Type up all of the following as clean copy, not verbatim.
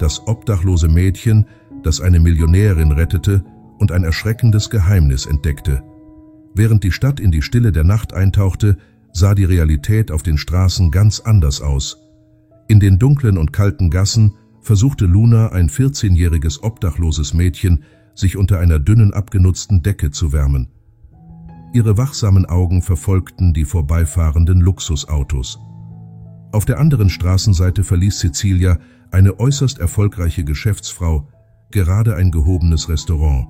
das obdachlose Mädchen, das eine Millionärin rettete und ein erschreckendes Geheimnis entdeckte. Während die Stadt in die Stille der Nacht eintauchte, sah die Realität auf den Straßen ganz anders aus. In den dunklen und kalten Gassen versuchte Luna, ein 14-jähriges obdachloses Mädchen, sich unter einer dünnen, abgenutzten Decke zu wärmen. Ihre wachsamen Augen verfolgten die vorbeifahrenden Luxusautos. Auf der anderen Straßenseite verließ Cecilia, eine äußerst erfolgreiche Geschäftsfrau, gerade ein gehobenes Restaurant.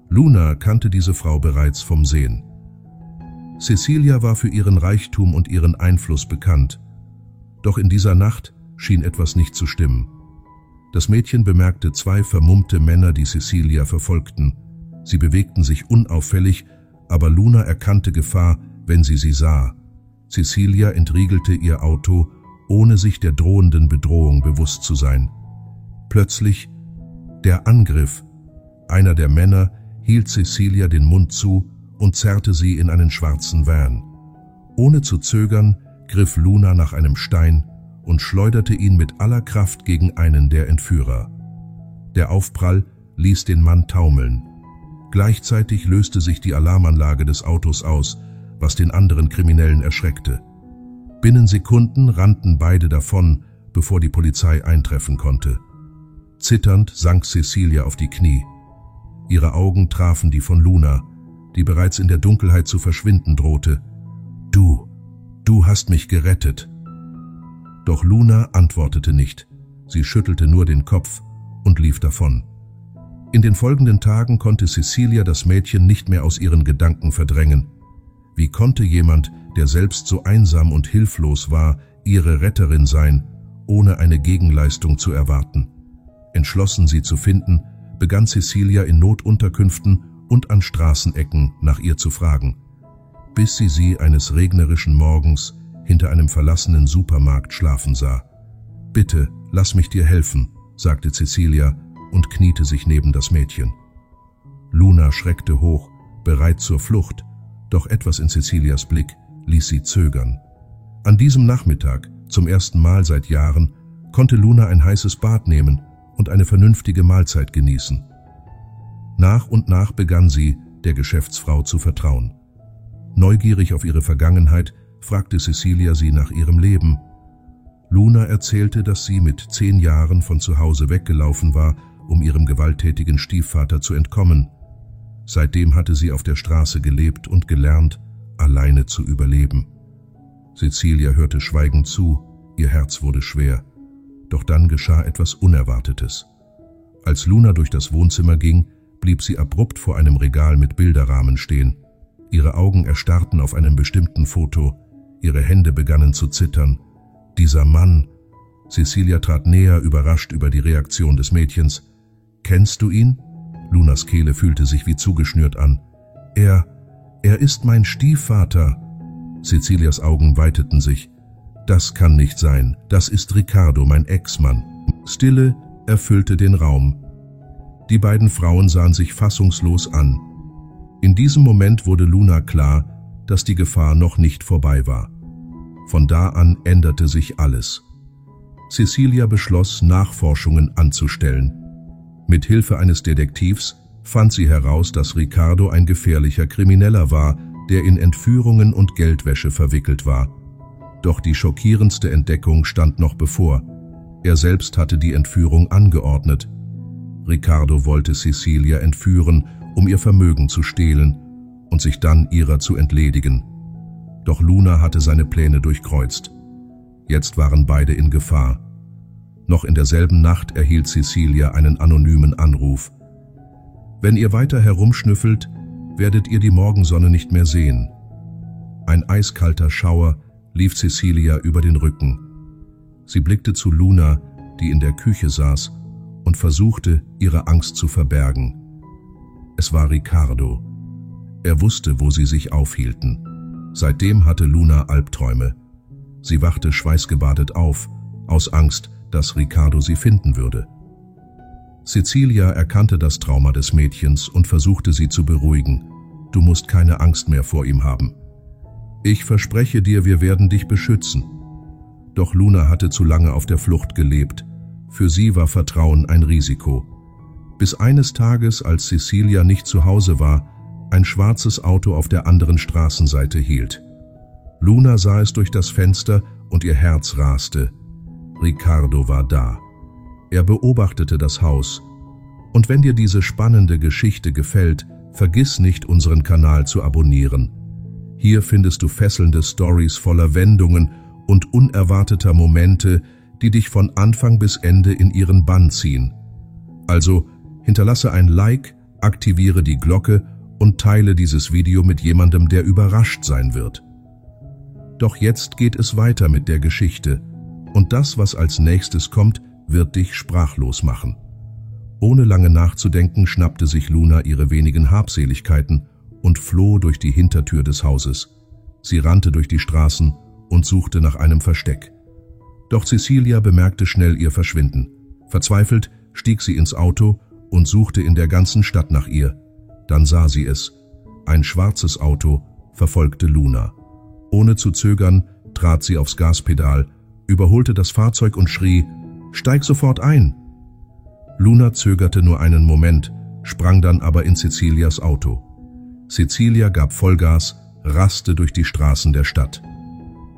Luna kannte diese Frau bereits vom Sehen. Cecilia war für ihren Reichtum und ihren Einfluss bekannt. Doch in dieser Nacht schien etwas nicht zu stimmen. Das Mädchen bemerkte zwei vermummte Männer, die Cecilia verfolgten. Sie bewegten sich unauffällig, aber Luna erkannte Gefahr, wenn sie sah. Cecilia entriegelte ihr Auto, ohne sich der drohenden Bedrohung bewusst zu sein. Plötzlich der Angriff. Einer der Männer hielt Cecilia den Mund zu und zerrte sie in einen schwarzen Van. Ohne zu zögern griff Luna nach einem Stein und schleuderte ihn mit aller Kraft gegen einen der Entführer. Der Aufprall ließ den Mann taumeln. Gleichzeitig löste sich die Alarmanlage des Autos aus, was den anderen Kriminellen erschreckte. Binnen Sekunden rannten beide davon, bevor die Polizei eintreffen konnte. Zitternd sank Cecilia auf die Knie. Ihre Augen trafen die von Luna, die bereits in der Dunkelheit zu verschwinden drohte. Du hast mich gerettet. Doch Luna antwortete nicht. Sie schüttelte nur den Kopf und lief davon. In den folgenden Tagen konnte Cecilia das Mädchen nicht mehr aus ihren Gedanken verdrängen. Wie konnte jemand, der selbst so einsam und hilflos war, ihre Retterin sein, ohne eine Gegenleistung zu erwarten? Entschlossen, sie zu finden, begann Cecilia in Notunterkünften und an Straßenecken nach ihr zu fragen, bis sie eines regnerischen Morgens hinter einem verlassenen Supermarkt schlafen sah. »Bitte, lass mich dir helfen«, sagte Cecilia und kniete sich neben das Mädchen. Luna schreckte hoch, bereit zur Flucht, doch etwas in Cecilias Blick ließ sie zögern. An diesem Nachmittag, zum ersten Mal seit Jahren, konnte Luna ein heißes Bad nehmen und eine vernünftige Mahlzeit genießen. Nach und nach begann sie, der Geschäftsfrau zu vertrauen. Neugierig auf ihre Vergangenheit fragte Cecilia sie nach ihrem Leben. Luna erzählte, dass sie mit 10 Jahren von zu Hause weggelaufen war, um ihrem gewalttätigen Stiefvater zu entkommen. Seitdem hatte sie auf der Straße gelebt und gelernt, alleine zu überleben. Cecilia hörte schweigend zu, ihr Herz wurde schwer. Doch dann geschah etwas Unerwartetes. Als Luna durch das Wohnzimmer ging, blieb sie abrupt vor einem Regal mit Bilderrahmen stehen. Ihre Augen erstarrten auf einem bestimmten Foto, ihre Hände begannen zu zittern. Dieser Mann! Cecilia trat näher, überrascht über die Reaktion des Mädchens. »Kennst du ihn?« Lunas Kehle fühlte sich wie zugeschnürt an. Er ist mein Stiefvater!« Cecilias Augen weiteten sich. »Das kann nicht sein, das ist Ricardo, mein Ex-Mann.« Stille erfüllte den Raum. Die beiden Frauen sahen sich fassungslos an. In diesem Moment wurde Luna klar, dass die Gefahr noch nicht vorbei war. Von da an änderte sich alles. Cecilia beschloss, Nachforschungen anzustellen. Mit Hilfe eines Detektivs fand sie heraus, dass Ricardo ein gefährlicher Krimineller war, der in Entführungen und Geldwäsche verwickelt war. Doch die schockierendste Entdeckung stand noch bevor. Er selbst hatte die Entführung angeordnet. Ricardo wollte Cecilia entführen, um ihr Vermögen zu stehlen und sich dann ihrer zu entledigen. Doch Luna hatte seine Pläne durchkreuzt. Jetzt waren beide in Gefahr. Noch in derselben Nacht erhielt Cecilia einen anonymen Anruf. »Wenn ihr weiter herumschnüffelt, werdet ihr die Morgensonne nicht mehr sehen.« Ein eiskalter Schauer lief Cecilia über den Rücken. Sie blickte zu Luna, die in der Küche saß, und versuchte, ihre Angst zu verbergen. Es war Ricardo. Er wusste, wo sie sich aufhielten. Seitdem hatte Luna Albträume. Sie wachte schweißgebadet auf, aus Angst, dass Ricardo sie finden würde. Cecilia erkannte das Trauma des Mädchens und versuchte sie zu beruhigen. »Du musst keine Angst mehr vor ihm haben. Ich verspreche dir, wir werden dich beschützen.« Doch Luna hatte zu lange auf der Flucht gelebt. Für sie war Vertrauen ein Risiko. Bis eines Tages, als Cecilia nicht zu Hause war, ein schwarzes Auto auf der anderen Straßenseite hielt. Luna sah es durch das Fenster und ihr Herz raste. Ricardo war da. Er beobachtete das Haus. Und wenn dir diese spannende Geschichte gefällt, vergiss nicht, unseren Kanal zu abonnieren. Hier findest du fesselnde Stories voller Wendungen und unerwarteter Momente, die dich von Anfang bis Ende in ihren Bann ziehen. Also hinterlasse ein Like, aktiviere die Glocke und teile dieses Video mit jemandem, der überrascht sein wird. Doch jetzt geht es weiter mit der Geschichte, und das, was als nächstes kommt, wird dich sprachlos machen. Ohne lange nachzudenken, schnappte sich Luna ihre wenigen Habseligkeiten und floh durch die Hintertür des Hauses. Sie rannte durch die Straßen und suchte nach einem Versteck. Doch Cecilia bemerkte schnell ihr Verschwinden. Verzweifelt stieg sie ins Auto und suchte in der ganzen Stadt nach ihr. Dann sah sie es. Ein schwarzes Auto verfolgte Luna. Ohne zu zögern trat sie aufs Gaspedal, überholte das Fahrzeug und schrie: »Steig sofort ein!« Luna zögerte nur einen Moment, sprang dann aber in Cecilias Auto. Cecilia gab Vollgas, raste durch die Straßen der Stadt.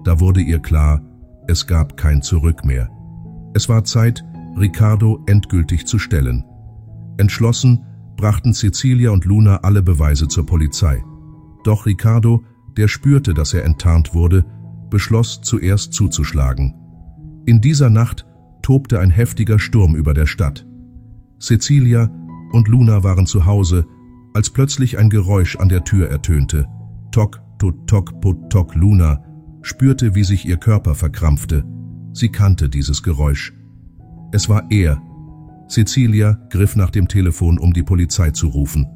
Da wurde ihr klar, es gab kein Zurück mehr. Es war Zeit, Ricardo endgültig zu stellen. Entschlossen brachten Cecilia und Luna alle Beweise zur Polizei. Doch Ricardo, der spürte, dass er enttarnt wurde, beschloss zuerst zuzuschlagen. In dieser Nacht tobte ein heftiger Sturm über der Stadt. Cecilia und Luna waren zu Hause, als plötzlich ein Geräusch an der Tür ertönte. Tok, tut, tok, put, tok. Luna spürte, wie sich ihr Körper verkrampfte. Sie kannte dieses Geräusch. Es war er. Cecilia griff nach dem Telefon, um die Polizei zu rufen.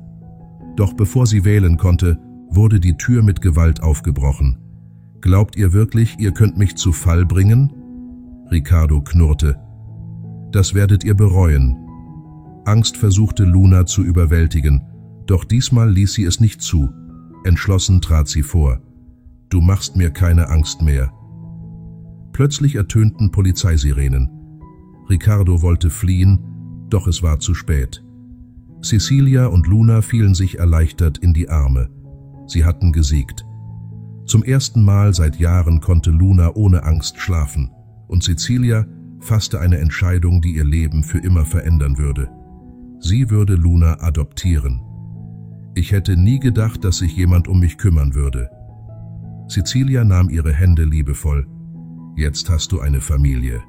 Doch bevor sie wählen konnte, wurde die Tür mit Gewalt aufgebrochen. »Glaubt ihr wirklich, ihr könnt mich zu Fall bringen?« Ricardo knurrte. »Das werdet ihr bereuen.« Angst versuchte Luna zu überwältigen, doch diesmal ließ sie es nicht zu. Entschlossen trat sie vor. »Du machst mir keine Angst mehr.« Plötzlich ertönten Polizeisirenen. Ricardo wollte fliehen, doch es war zu spät. Cecilia und Luna fielen sich erleichtert in die Arme. Sie hatten gesiegt. Zum ersten Mal seit Jahren konnte Luna ohne Angst schlafen, und Cecilia fasste eine Entscheidung, die ihr Leben für immer verändern würde. Sie würde Luna adoptieren. »Ich hätte nie gedacht, dass sich jemand um mich kümmern würde.« Cecilia nahm ihre Hände liebevoll. »Jetzt hast du eine Familie.«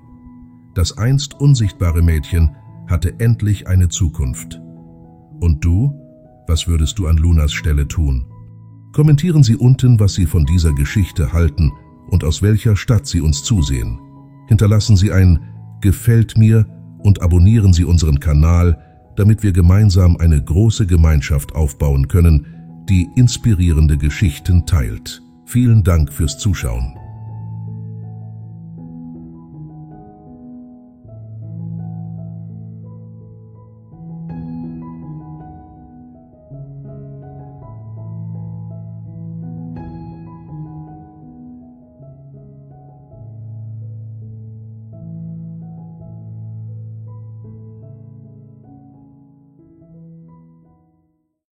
Das einst unsichtbare Mädchen hatte endlich eine Zukunft. Und du? Was würdest du an Lunas Stelle tun? Kommentieren Sie unten, was Sie von dieser Geschichte halten und aus welcher Stadt Sie uns zusehen. Hinterlassen Sie ein »Gefällt mir« und abonnieren Sie unseren Kanal, damit wir gemeinsam eine große Gemeinschaft aufbauen können, die inspirierende Geschichten teilt. Vielen Dank fürs Zuschauen.